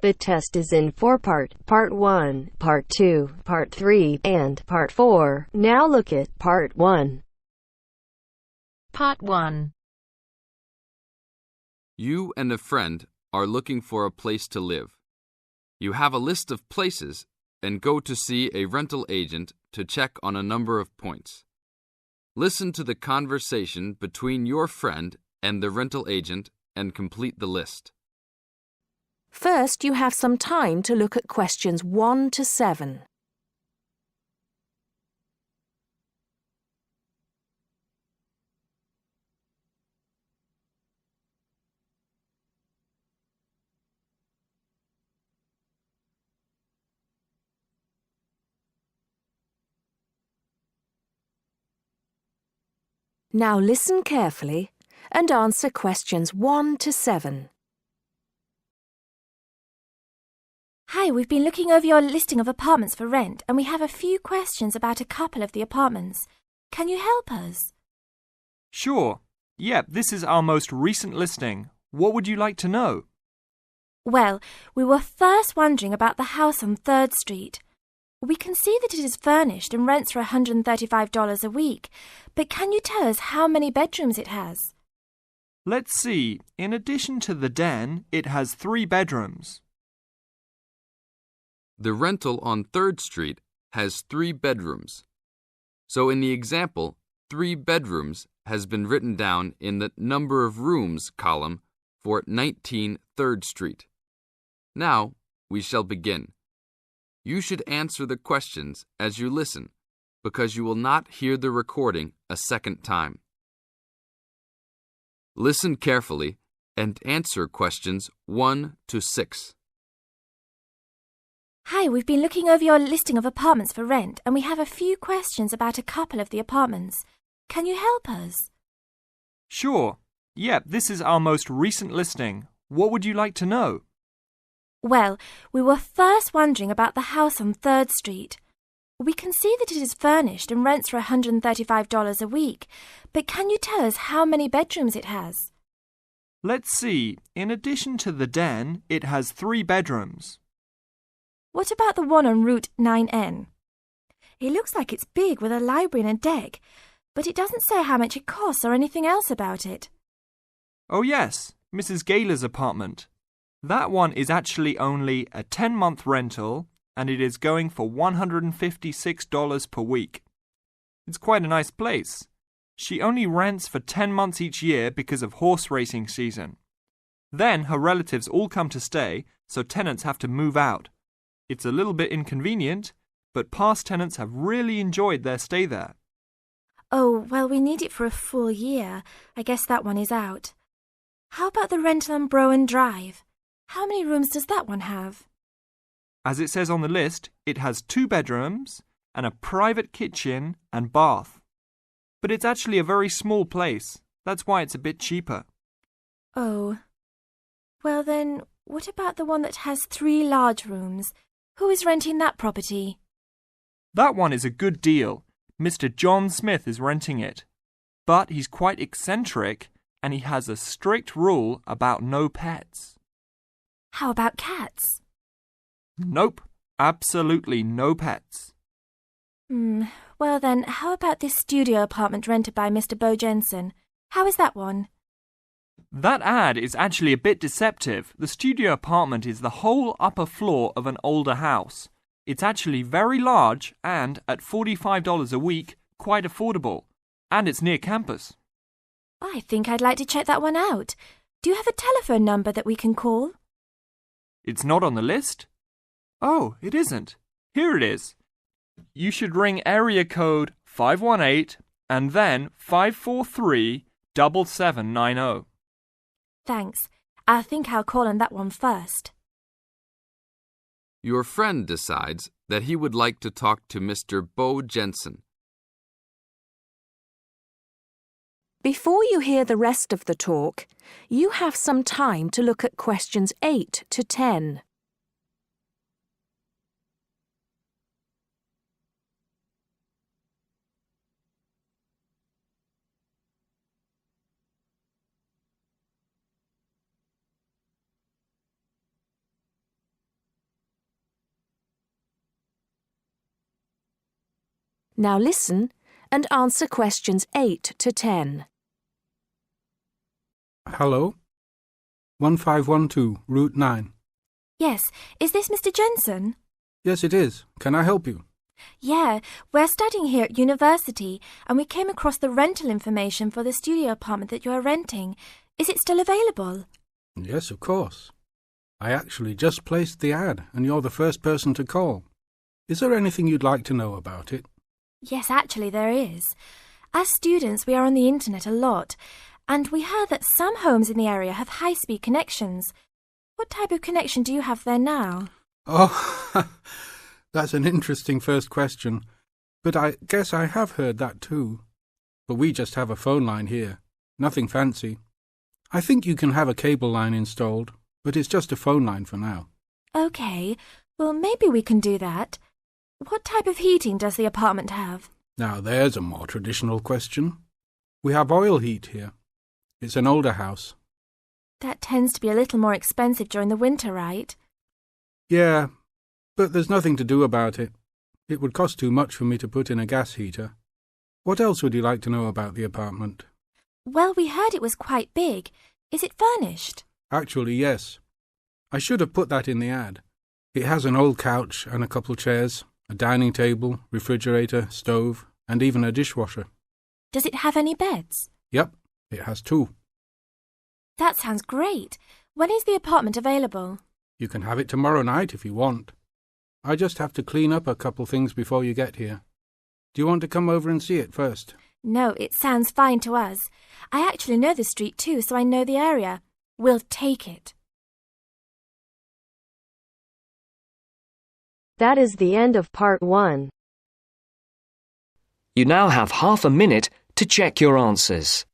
The test is in 4 parts: Part 1, Part 2, Part 3, and Part 4. Now look at Part 1. Part 1. You and a friend are looking for a place to live. You have a list of places and go to see a rental agent to check on a number of points. Listen to the conversation between your friend and the rental agent and complete the list. First, you have some time to look at questions 1 to 7. Now listen carefully and answer questions 1 to 7. Hi, we've been looking over your listing of apartments for rent and we have a few questions about a couple of the apartments. Can you help us? Sure. Yep, this is our most recent listing. What would you like to know? Well, we were first wondering about the house on 3rd Street. We can see that it is furnished and rents for $135 a week, but can you tell us how many bedrooms it has? Let's see. In addition to the den, it has 3 bedrooms. The rental on 3rd Street has 3 bedrooms. So in the example, 3 bedrooms has been written down in the number of rooms column for 19 3rd Street. Now we shall begin. You should answer the questions as you listen, because you will not hear the recording a second time. Listen carefully and answer questions 1 to 6. Hi, we've been looking over your listing of apartments for rent and we have a few questions about a couple of the apartments. Can you help us? Sure. Yep, this is our most recent listing. What would you like to know? Well, we were first wondering about the house on 3rd Street. We can see that it is furnished and rents for $135 a week, but can you tell us how many bedrooms it has? Let's see. In addition to the den, it has 3 bedrooms. What about the one on Route 9N? It looks like it's big with a library and a deck, but it doesn't say how much it costs or anything else about it. Oh yes, Mrs. Gaylor's apartment. That one is actually only a 10-month rental and it is going for $156 per week. It's quite a nice place. She only rents for 10 months each year because of horse racing season. Then her relatives all come to stay, so tenants have to move out. It's a little bit inconvenient, but past tenants have really enjoyed their stay there. Oh, well, we need it for a full year. I guess that one is out. How about the rental on Browen Drive? How many rooms does that one have? As it says on the list, it has 2 bedrooms and a private kitchen and bath. But it's actually a very small place. That's why it's a bit cheaper. Oh. Well then, what about the one that has 3 large rooms? Who is renting that property? That one is a good deal. Mr. John Smith is renting it. But he's quite eccentric and he has a strict rule about no pets. How about cats? Nope, absolutely no pets. Well then, how about this studio apartment rented by Mr. Bo Jensen? How is that one? That ad is actually a bit deceptive. The studio apartment is the whole upper floor of an older house. It's actually very large and, at $45 a week, quite affordable. And it's near campus. I think I'd like to check that one out. Do you have a telephone number that we can call? It's not on the list? Oh, it isn't. Here it is. You should ring area code 518 and then 543-7790. Thanks. I think I'll call on that one first. Your friend decides that he would like to talk to Mr. Bo Jensen. Before you hear the rest of the talk, you have some time to look at questions 8 to 10. Now listen and answer questions 8 to 10. Hello? 1512, Route 9. Yes, is this Mr. Jensen? Yes, it is. Can I help you? Yeah, we're studying here at university and we came across the rental information for the studio apartment that you are renting. Is it still available? Yes, of course. I actually just placed the ad and you're the first person to call. Is there anything you'd like to know about it? Yes, actually there is. As students, we are on the internet a lot, and we heard that some homes in the area have high-speed connections. What type of connection do you have there now? Oh, that's an interesting first question. But I guess I have heard that too. But we just have a phone line here. Nothing fancy. I think you can have a cable line installed, but it's just a phone line for now. Okay, well maybe we can do that. What type of heating does the apartment have? Now there's a more traditional question. We have oil heat here. It's an older house. That tends to be a little more expensive during the winter, right? Yeah, but there's nothing to do about it. It would cost too much for me to put in a gas heater. What else would you like to know about the apartment? Well, we heard it was quite big. Is it furnished? Actually, yes. I should have put that in the ad. It has an old couch and a couple chairs, a dining table, refrigerator, stove, and even a dishwasher. Does it have any beds? Yep, it has 2. That sounds great. When is the apartment available? You can have it tomorrow night if you want. I just have to clean up a couple things before you get here. Do you want to come over and see it first? No, it sounds fine to us. I actually know the street too, so I know the area. We'll take it. That is the end of part 1. You now have half a minute to check your answers.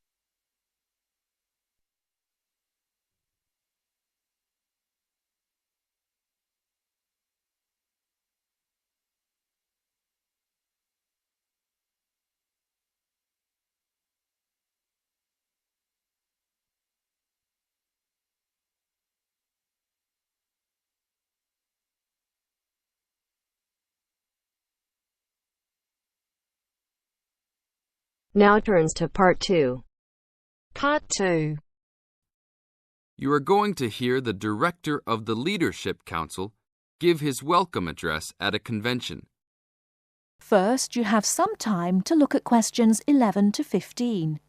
Now turns to part 2. Part 2. You are going to hear the director of the Leadership Council give his welcome address at a convention. First, you have some time to look at questions 11 to 15.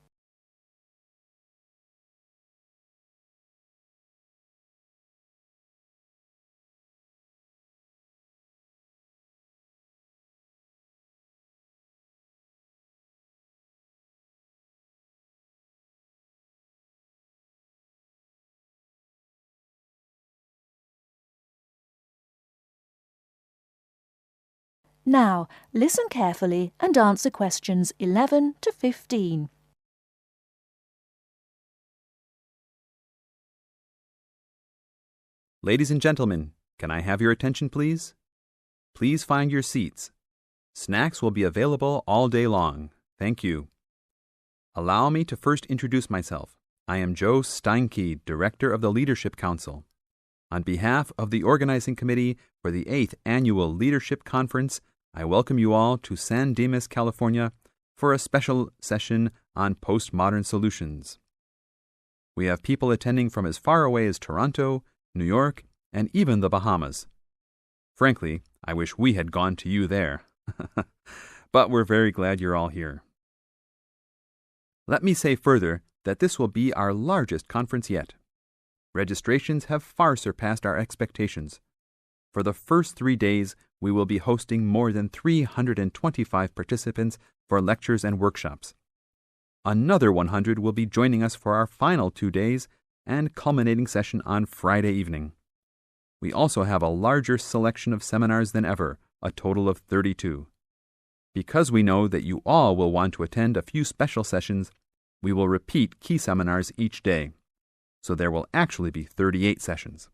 Now, listen carefully and answer questions 11 to 15. Ladies and gentlemen, can I have your attention, please? Please find your seats. Snacks will be available all day long. Thank you. Allow me to first introduce myself. I am Joe Steinke, Director of the Leadership Council. On behalf of the Organizing Committee for the 8th Annual Leadership Conference, I welcome you all to San Dimas, California, for a special session on postmodern solutions. We have people attending from as far away as Toronto, New York, and even the Bahamas. Frankly, I wish we had gone to you there. But we're very glad you're all here. Let me say further that this will be our largest conference yet. Registrations have far surpassed our expectations. For the first 3 days, we will be hosting more than 325 participants for lectures and workshops. Another 100 will be joining us for our final 2 days and culminating session on Friday evening. We also have a larger selection of seminars than ever, a total of 32. Because we know that you all will want to attend a few special sessions, We will repeat key seminars each day, so there will actually be 38 sessions.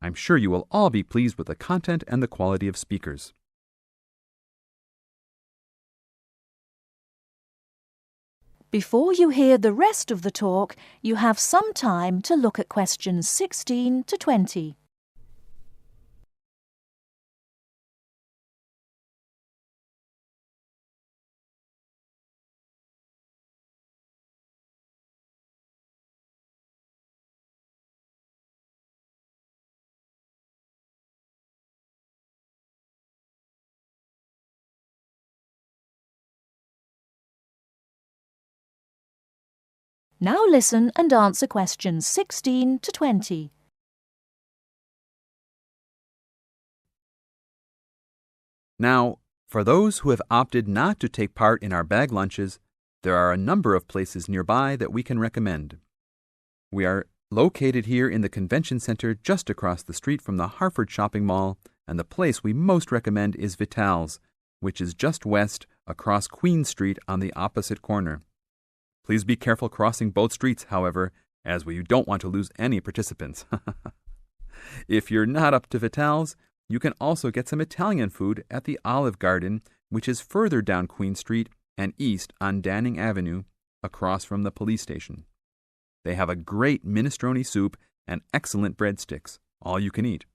I'm sure you will all be pleased with the content and the quality of speakers. Before you hear the rest of the talk, you have some time to look at questions 16 to 20. Now listen and answer questions 16 to 20. Now, for those who have opted not to take part in our bag lunches, there are a number of places nearby that we can recommend. We are located here in the Convention Center just across the street from the Harford Shopping Mall, and the place we most recommend is Vital's, which is just west across Queen Street on the opposite corner. Please be careful crossing both streets, however, as we don't want to lose any participants. If you're not up to Vital's, you can also get some Italian food at the Olive Garden, which is further down Queen Street and east on Danning Avenue, across from the police station. They have a great minestrone soup and excellent breadsticks, all you can eat.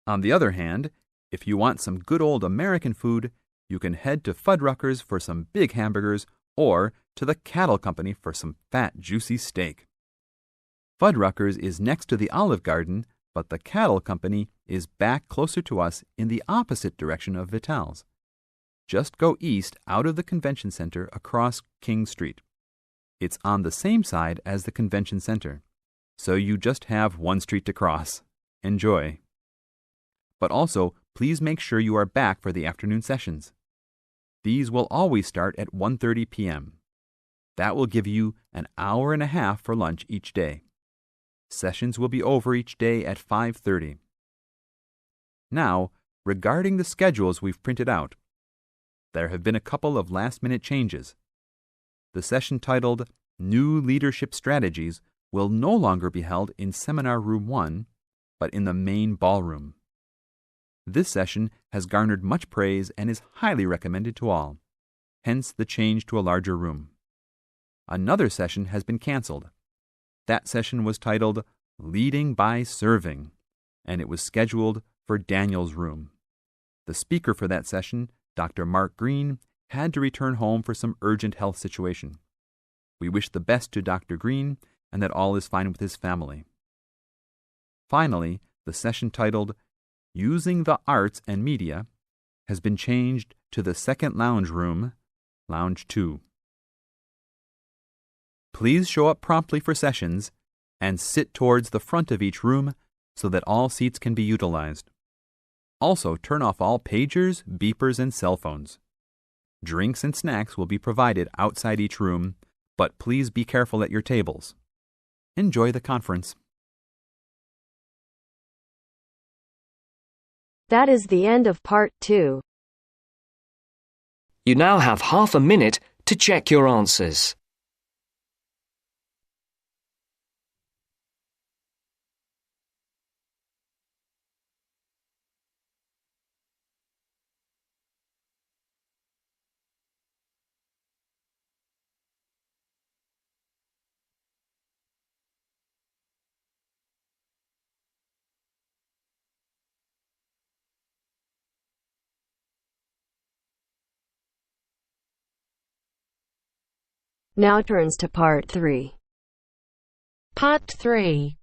On the other hand, if you want some good old American food, you can head to Fuddruckers for some big hamburgers or to the Cattle Company for some fat, juicy steak. Fuddruckers is next to the Olive Garden, but the Cattle Company is back closer to us in the opposite direction of Vital's. Just go east out of the Convention Center across King Street. It's on the same side as the Convention Center, so you just have one street to cross. Enjoy. But also, please make sure you are back for the afternoon sessions. These will always start at 1:30 p.m. That will give you an hour and a half for lunch each day. Sessions will be over each day at 5:30. Now, regarding the schedules we've printed out, there have been a couple of last-minute changes. The session titled New Leadership Strategies will no longer be held in Seminar Room 1, but in the main ballroom. This session has garnered much praise and is highly recommended to all, hence the change to a larger room. Another session has been canceled. That session was titled Leading by Serving, and it was scheduled for Daniel's room. The speaker for that session, Dr. Mark Green, had to return home for some urgent health situation. We wish the best to Dr. Green and that all is fine with his family. Finally, the session titled Using the Arts and Media has been changed to the second lounge room, Lounge 2. Please show up promptly for sessions and sit towards the front of each room so that all seats can be utilized. Also, turn off all pagers, beepers, and cell phones. Drinks and snacks will be provided outside each room, but please be careful at your tables. Enjoy the conference. That is the end of part 2. You now have half a minute to check your answers. Now turns to part 3. Part 3.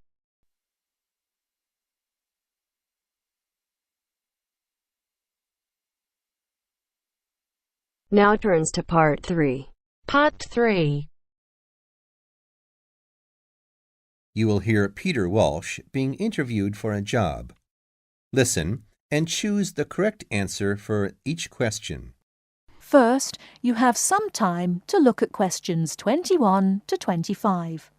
Now turns to part 3. Part 3. You will hear Peter Walsh being interviewed for a job. Listen and choose the correct answer for each question. First, you have some time to look at questions 21 to 25.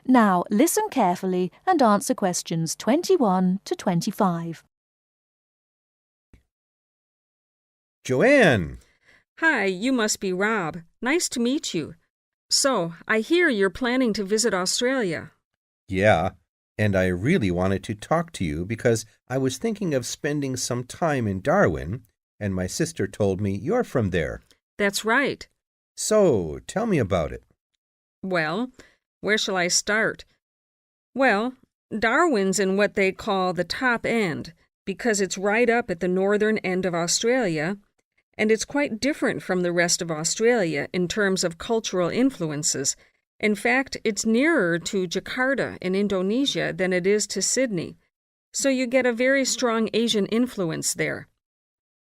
Now listen carefully and answer questions 21 to 25. Joanne! Hi, you must be Rob. Nice to meet you. So, I hear you're planning to visit Australia. Yeah, and I really wanted to talk to you because I was thinking of spending some time in Darwin, and my sister told me you're from there. That's right. So, tell me about it. Well, where shall I start? Well, Darwin's in what they call the top end, because it's right up at the northern end of Australia, and it's quite different from the rest of Australia in terms of cultural influences. In fact, it's nearer to Jakarta in Indonesia than it is to Sydney, so you get a very strong Asian influence there.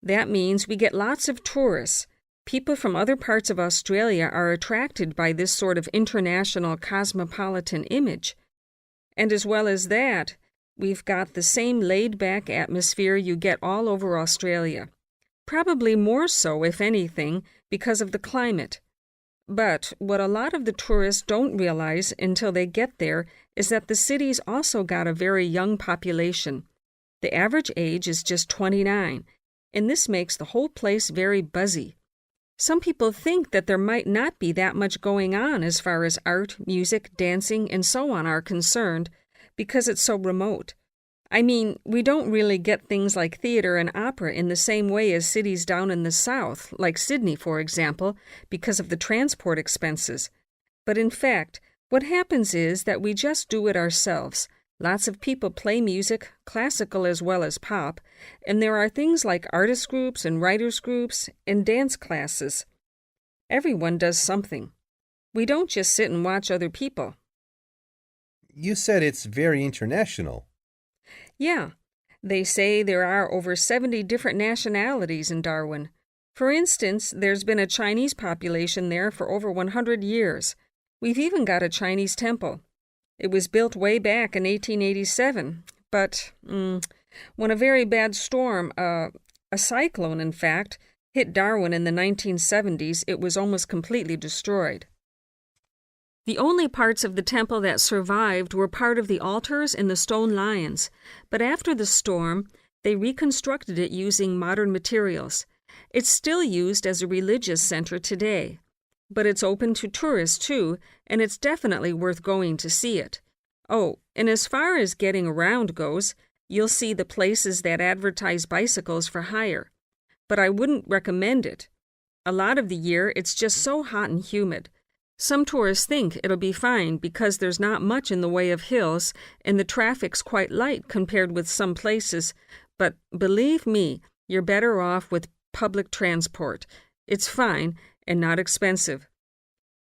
That means we get lots of tourists. People from other parts of Australia are attracted by this sort of international cosmopolitan image. And as well as that, we've got the same laid-back atmosphere you get all over Australia. Probably more so, if anything, because of the climate. But what a lot of the tourists don't realize until they get there is that the city's also got a very young population. The average age is just 29, and this makes the whole place very buzzy. Some people think that there might not be that much going on as far as art, music, dancing, and so on are concerned, because it's so remote. I mean, we don't really get things like theater and opera in the same way as cities down in the south, like Sydney, for example, because of the transport expenses. But in fact, what happens is that we just do it ourselves. Lots of people play music, classical as well as pop, and there are things like artist groups and writers groups and dance classes. Everyone does something. We don't just sit and watch other people. You said it's very international. Yeah, they say there are over 70 different nationalities in Darwin. For instance, there's been a Chinese population there for over 100 years. We've even got a Chinese temple. It was built way back in 1887, but when a very bad storm, a cyclone in fact, hit Darwin in the 1970s, it was almost completely destroyed. The only parts of the temple that survived were part of the altars and the stone lions, but after the storm, they reconstructed it using modern materials. It's still used as a religious center today, but it's open to tourists too, and it's definitely worth going to see it. Oh, and as far as getting around goes, you'll see the places that advertise bicycles for hire, but I wouldn't recommend it. A lot of the year, it's just so hot and humid. Some tourists think it'll be fine because there's not much in the way of hills and the traffic's quite light compared with some places, but believe me, you're better off with public transport. It's fine and not expensive.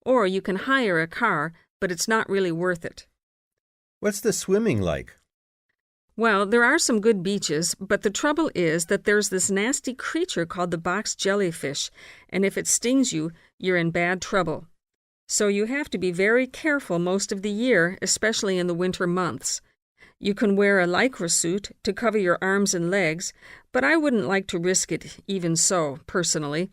Or you can hire a car, but it's not really worth it. What's the swimming like? Well, there are some good beaches, but the trouble is that there's this nasty creature called the box jellyfish, and if it stings you, you're in bad trouble. So you have to be very careful most of the year, especially in the winter months. You can wear a lycra suit to cover your arms and legs, but I wouldn't like to risk it even so, personally.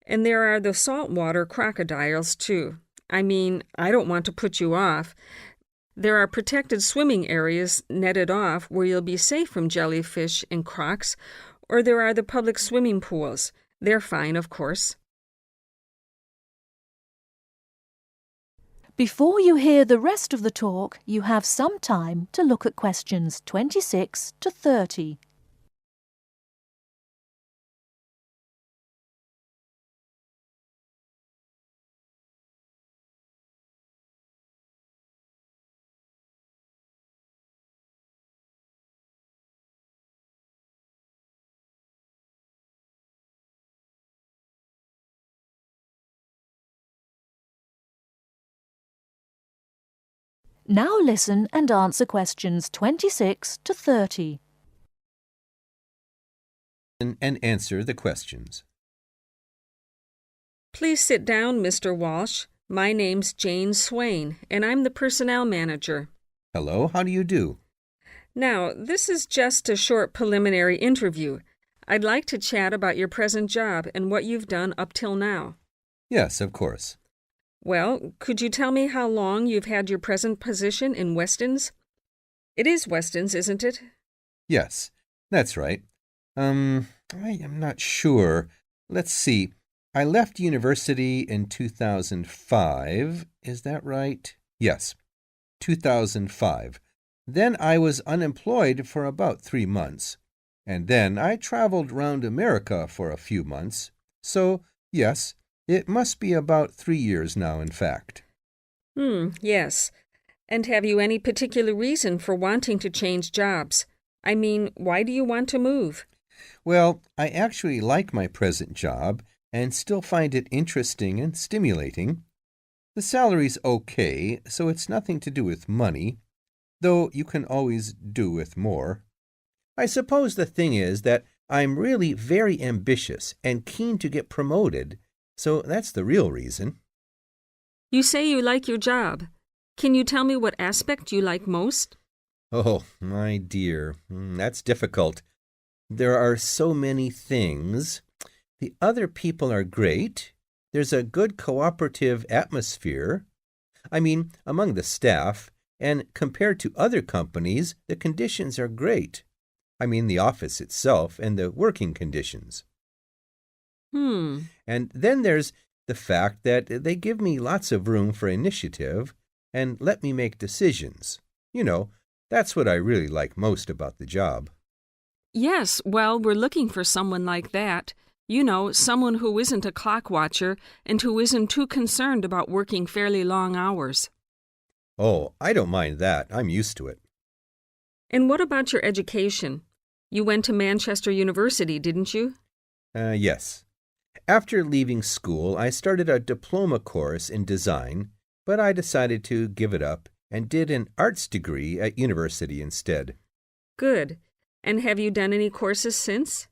And there are the saltwater crocodiles, too. I mean, I don't want to put you off. There are protected swimming areas netted off where you'll be safe from jellyfish and crocs, or there are the public swimming pools. They're fine, of course. Before you hear the rest of the talk, you have some time to look at questions 26 to 30. Now listen and answer questions 26 to 30. And answer the questions. Please sit down, Mr. Walsh. My name's Jane Swain, and I'm the personnel manager. Hello, how do you do? Now, this is just a short preliminary interview. I'd like to chat about your present job and what you've done up till now. Yes, of course. Well, could you tell me how long you've had your present position in Weston's? It is Weston's, isn't it? Yes, that's right. I am not sure. Let's see. I left university in 2005. Is that right? Yes, 2005. Then I was unemployed for about 3 months. And then I traveled round America for a few months. So, yes, it must be about 3 years now, in fact. Yes. And have you any particular reason for wanting to change jobs? I mean, why do you want to move? Well, I actually like my present job and still find it interesting and stimulating. The salary's okay, so it's nothing to do with money, though you can always do with more. I suppose the thing is that I'm really very ambitious and keen to get promoted, so that's the real reason. You say you like your job. Can you tell me what aspect you like most? Oh, my dear, that's difficult. There are so many things. The other people are great. There's a good cooperative atmosphere. I mean, among the staff, and compared to other companies, the conditions are great. I mean, the office itself and the working conditions. And then there's the fact that they give me lots of room for initiative and let me make decisions. You know, that's what I really like most about the job. Yes, well, we're looking for someone like that. You know, someone who isn't a clock watcher and who isn't too concerned about working fairly long hours. Oh, I don't mind that. I'm used to it. And what about your education? You went to Manchester University, didn't you? Yes. After leaving school, I started a diploma course in design, but I decided to give it up and did an arts degree at university instead. Good. And have you done any courses since?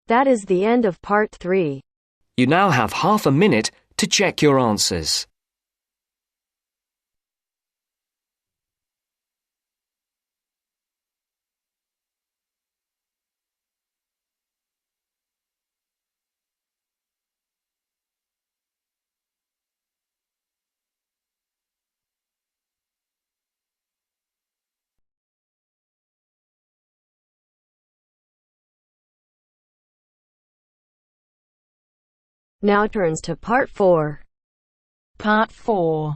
That is the end of part 3. You now have half a minute to check your answers. Now turns to part 4. Part 4.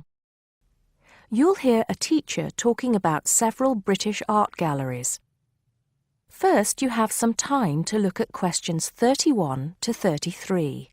You'll hear a teacher talking about several British art galleries. First, you have some time to look at questions 31 to 33.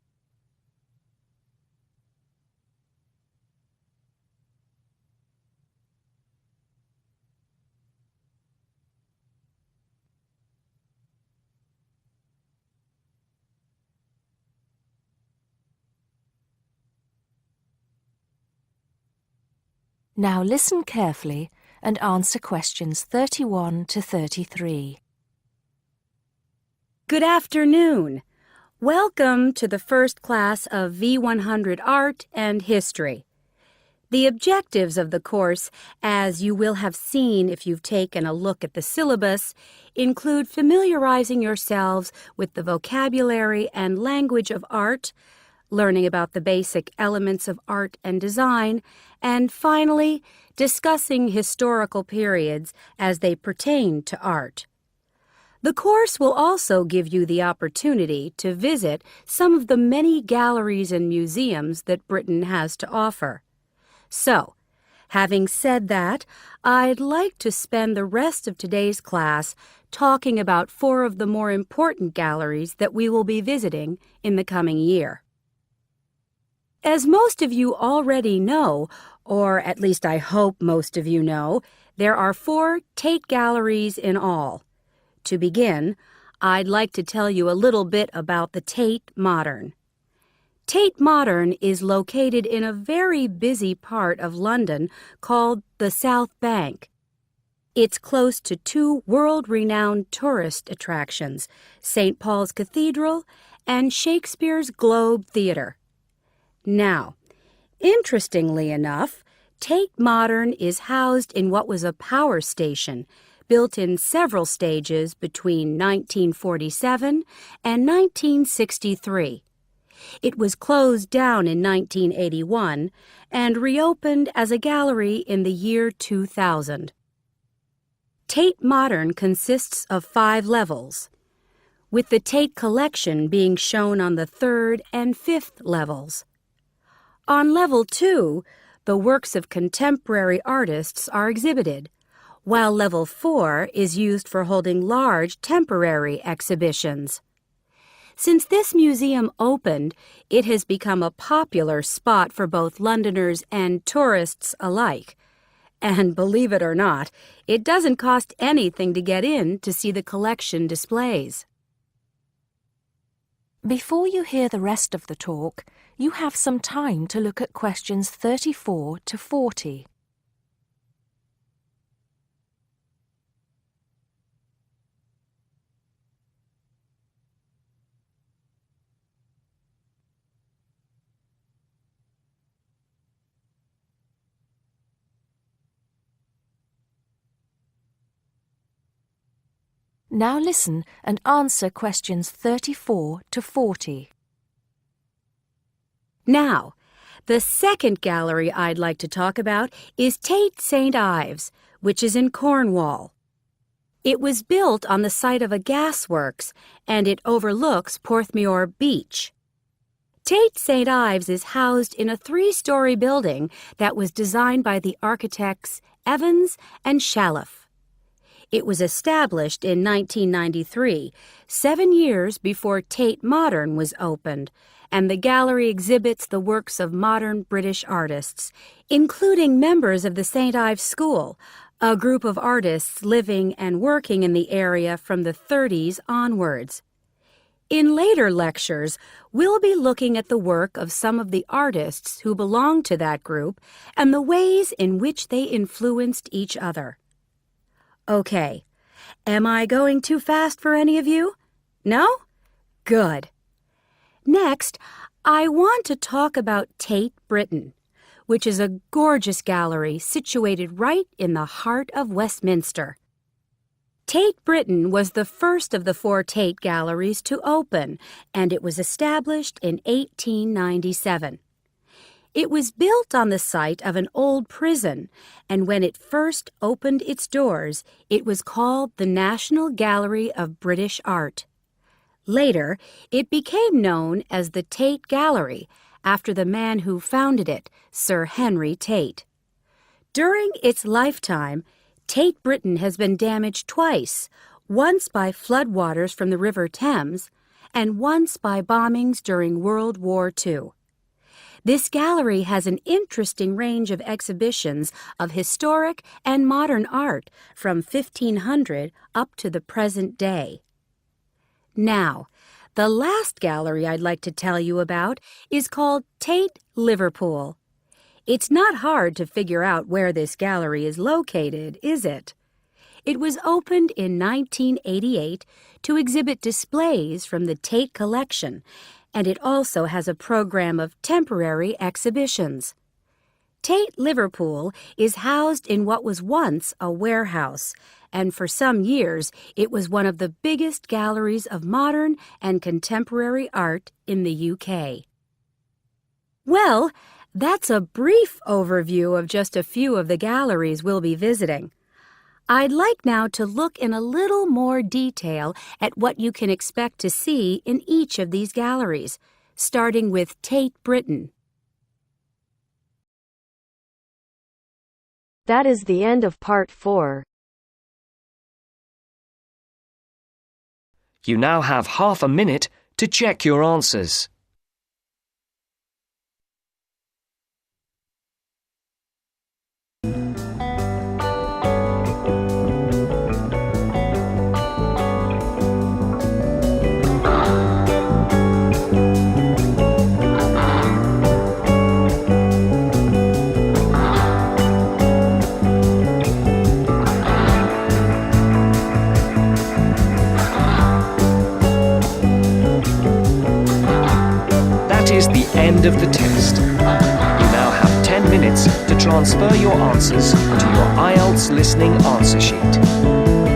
Now listen carefully and answer questions 31 to 33. Good afternoon. Welcome to the first class of V100 Art and History. The objectives of the course, as you will have seen if you've taken a look at the syllabus, include familiarizing yourselves with the vocabulary and language of art, learning about the basic elements of art and design, and finally, discussing historical periods as they pertain to art. The course will also give you the opportunity to visit some of the many galleries and museums that Britain has to offer. So, having said that, I'd like to spend the rest of today's class talking about 4 of the more important galleries that we will be visiting in the coming year. As most of you already know, or at least I hope most of you know, there are 4 Tate galleries in all. To begin, I'd like to tell you a little bit about the Tate Modern. Tate Modern is located in a very busy part of London called the South Bank. It's close to 2 world-renowned tourist attractions, St. Paul's Cathedral and Shakespeare's Globe Theatre. Now, interestingly enough, Tate Modern is housed in what was a power station built in several stages between 1947 and 1963. It was closed down in 1981 and reopened as a gallery in the year 2000. Tate Modern consists of 5 levels, with the Tate collection being shown on the 3rd and 5th levels. On level 2, the works of contemporary artists are exhibited, while level 4 is used for holding large temporary exhibitions. Since this museum opened, it has become a popular spot for both Londoners and tourists alike. And believe it or not, it doesn't cost anything to get in to see the collection displays. Before you hear the rest of the talk, you have some time to look at questions 34 to 40. Now listen and answer questions 34 to 40. Now, the second gallery I'd like to talk about is Tate St. Ives, which is in Cornwall. It was built on the site of a gasworks, and it overlooks Porthmeor Beach. Tate St. Ives is housed in a 3-story building that was designed by the architects Evans and Shalliff. It was established in 1993, 7 years before Tate Modern was opened, and the gallery exhibits the works of modern British artists, including members of the St. Ives School, a group of artists living and working in the area from the 30s onwards. In later lectures, we'll be looking at the work of some of the artists who belong to that group and the ways in which they influenced each other. Okay, am I going too fast for any of you? No? Good. Next, I want to talk about Tate Britain, which is a gorgeous gallery situated right in the heart of Westminster. Tate Britain was the first of the 4 Tate galleries to open, and it was established in 1897. It was built on the site of an old prison, and when it first opened its doors, it was called the National Gallery of British Art. Later, it became known as the Tate Gallery, after the man who founded it, Sir Henry Tate. During its lifetime, Tate Britain has been damaged twice, once by floodwaters from the River Thames, and once by bombings during World War II. This gallery has an interesting range of exhibitions of historic and modern art from 1500 up to the present day. Now, the last gallery I'd like to tell you about is called Tate Liverpool. It's not hard to figure out where this gallery is located, is it? It was opened in 1988 to exhibit displays from the Tate collection, and it also has a program of temporary exhibitions. Tate Liverpool is housed in what was once a warehouse, and for some years it was one of the biggest galleries of modern and contemporary art in the UK. Well, that's a brief overview of just a few of the galleries we'll be visiting. I'd like now to look in a little more detail at what you can expect to see in each of these galleries, starting with Tate Britain. That is the end of part 4. You now have half a minute to check your answers. That is the end of the test. You now have 10 minutes to transfer your answers to your Ielts listening answer sheet.